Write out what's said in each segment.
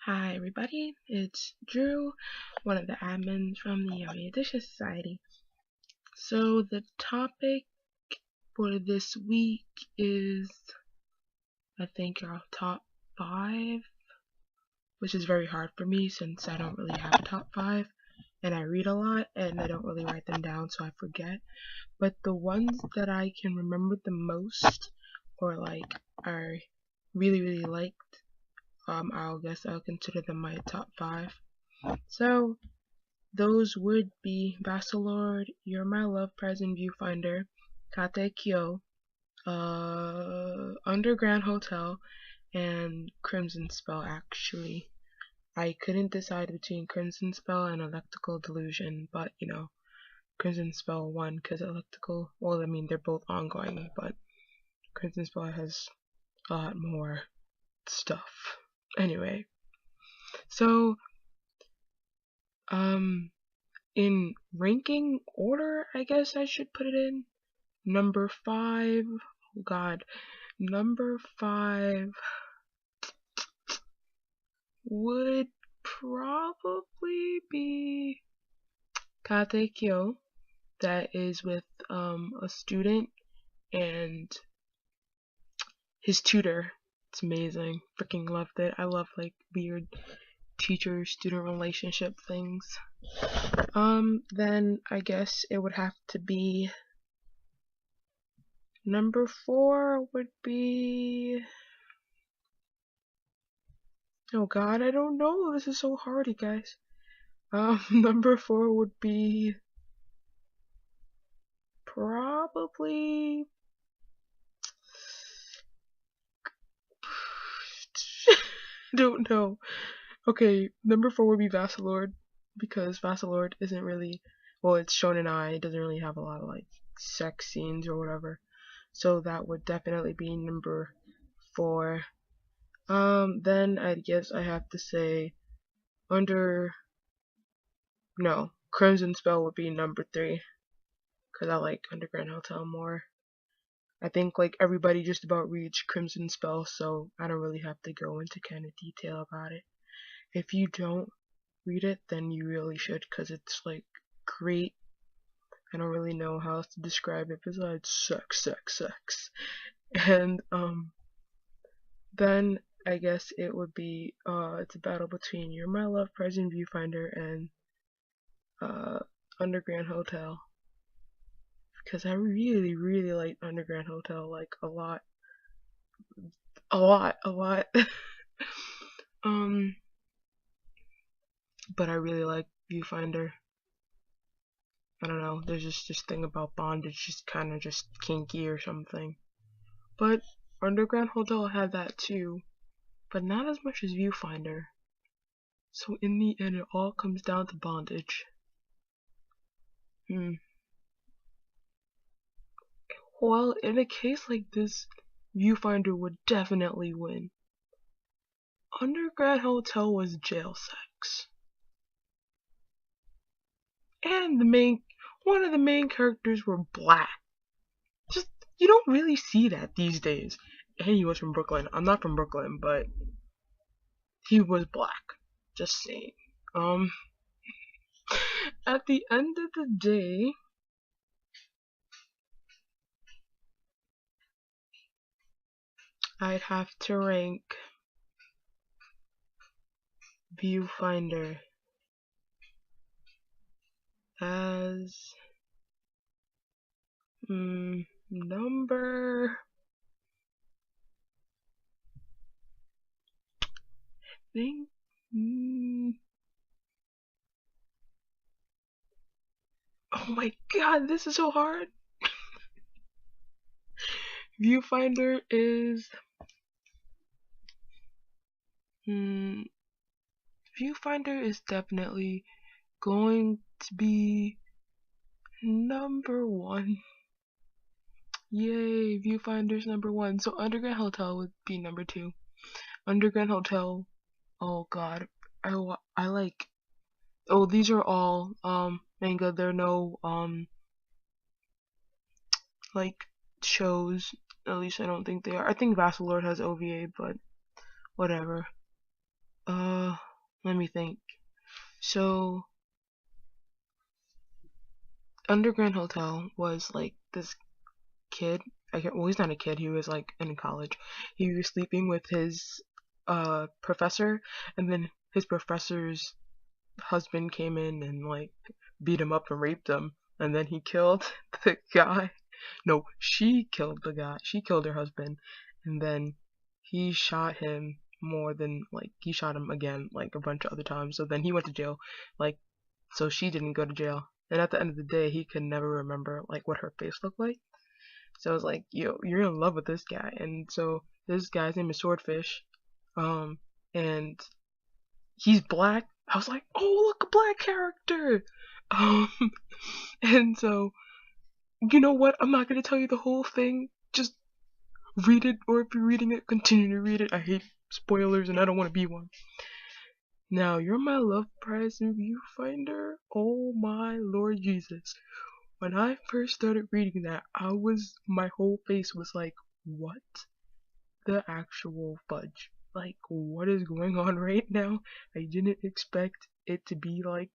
Hi everybody, it's Drew, one of the admins from the Yaoi Edition Society. So the topic for this week is, I think, our top 5, which is very hard for me since I don't really have a top 5, and I read a lot and I don't really write them down so I forget. But the ones that I can remember the most, or like I really liked, I'll consider them my top 5. So those would be Vassalord, You're My Love Present Viewfinder, Kate Kyo, Underground Hotel, and Crimson Spell actually. I couldn't decide between Crimson Spell and Electrical Delusion, but Crimson Spell won because Electrical, well, I mean, they're both ongoing, but Crimson Spell has a lot more stuff. Anyway, so, in ranking order, I guess I should put it in. Number 5, oh god, number 5 would probably be Katekyo, that is with a student and his tutor. It's amazing. Freaking loved it. I love like weird teacher-student relationship things. Then I guess it would have to be number 4 would be, oh god, I don't know. This is so hard, you guys. Number 4 would be probably don't know. Okay, number 4 would be Vassalord because Vassalord isn't really, well, it's shonen ai. It doesn't really have a lot of like sex scenes or whatever. So that would definitely be number 4. Then I guess I have to say Crimson Spell would be number 3 because I like Underground Hotel more. I think like everybody just about reached Crimson Spell, so I don't really have to go into kind of detail about it. If you don't read it, then you really should because it's like great. I don't really know how else to describe it besides sex. And then I guess it would be it's a battle between You're My Love Present Viewfinder and Underground Hotel because I really like Underground Hotel like a lot. But I really like Viewfinder. I don't know, there's just this thing about bondage, just kind of just kinky or something. But Underground Hotel had that too, but not as much as Viewfinder. So in the end, it all comes down to bondage. Well, in a case like this, Viewfinder would definitely win. Underground Hotel was jail sex. And one of the main characters were black. Just, you don't really see that these days. And he was from Brooklyn. I'm not from Brooklyn, but he was black. Just saying. At the end of the day, I'd have to rank Viewfinder as number, I think, oh my god, this is so hard. Viewfinder is Viewfinder is definitely going to be number 1. Yay, Viewfinder's number 1. So Underground Hotel would be number 2. Underground Hotel, oh god, I like, oh, these are all manga. There are no like shows. At least I don't think they are. I think Vassalord has OVA, but whatever. Uh, let me think. So, Underground Hotel was like this kid. Well, he's not a kid. He was like in college. He was sleeping with his professor, and then his professor's husband came in and like beat him up and raped him, and then he killed the guy. No, she killed the guy. She killed her husband, and then he shot him more than like he shot him again like a bunch of other times. So then he went to jail, like so she didn't go to jail. And at the end of the day, he could never remember like what her face looked like. So I was like, yo, you're in love with this guy. And so this guy's name is Swordfish. Um, and he's black. I was like, oh, look, a black character. Um, and so, you know what? I'm not gonna tell you the whole thing. Just read it, or if you're reading it, continue to read it. I hate spoilers, and I don't want to be one. Now, You're My Love Prize and Viewfinder. Oh my Lord Jesus. When I first started reading that, my whole face was like, what the actual fudge? Like, what is going on right now? I didn't expect it to be like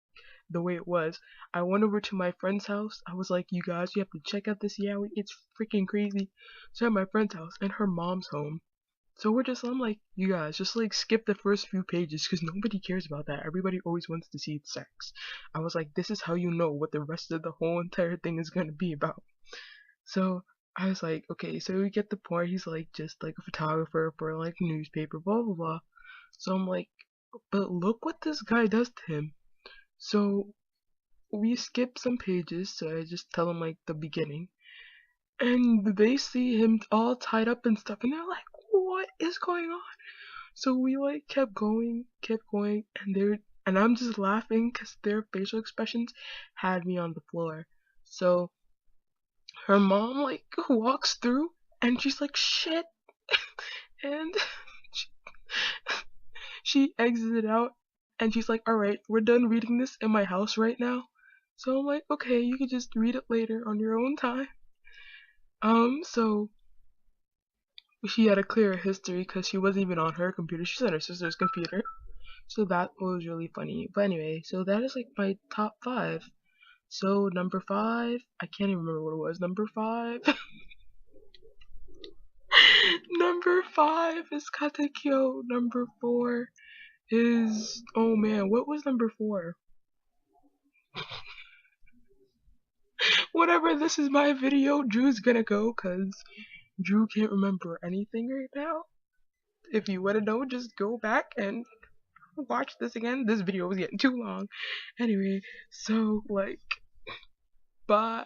the way it was. I went over to my friend's house. I was like, you guys, you have to check out this yaoi. It's freaking crazy. So at my friend's house, and her mom's home. So I'm like, you guys, just like skip the first few pages because nobody cares about that. Everybody always wants to see sex. I was like, this is how you know what the rest of the whole entire thing is gonna be about. So I was like, okay, so we get the point. He's like just like a photographer for like a newspaper, blah blah blah. So I'm like, but look what this guy does to him. So we skip some pages, so I just tell them like the beginning. And they see him all tied up and stuff, and they're like, what is going on? So we like kept going, and I'm just laughing because their facial expressions had me on the floor. So her mom like walks through, and she's like, shit, and she, she exited out, and she's like, alright, we're done reading this in my house right now. So I'm like, okay, you can just read it later on your own time. So she had a clearer history because she wasn't even on her computer. She's on her sister's computer. So that was really funny. But anyway, so that is like my top 5. So number 5, I can't even remember what it was. Number 5. Number 5 is Katekyo. Number 4 is, oh man, what was number 4? Whatever, this is my video. Drew's gonna go because Drew can't remember anything right now. If you want to know, just go back and watch this again. This video was getting too long. Anyway, so like, bye.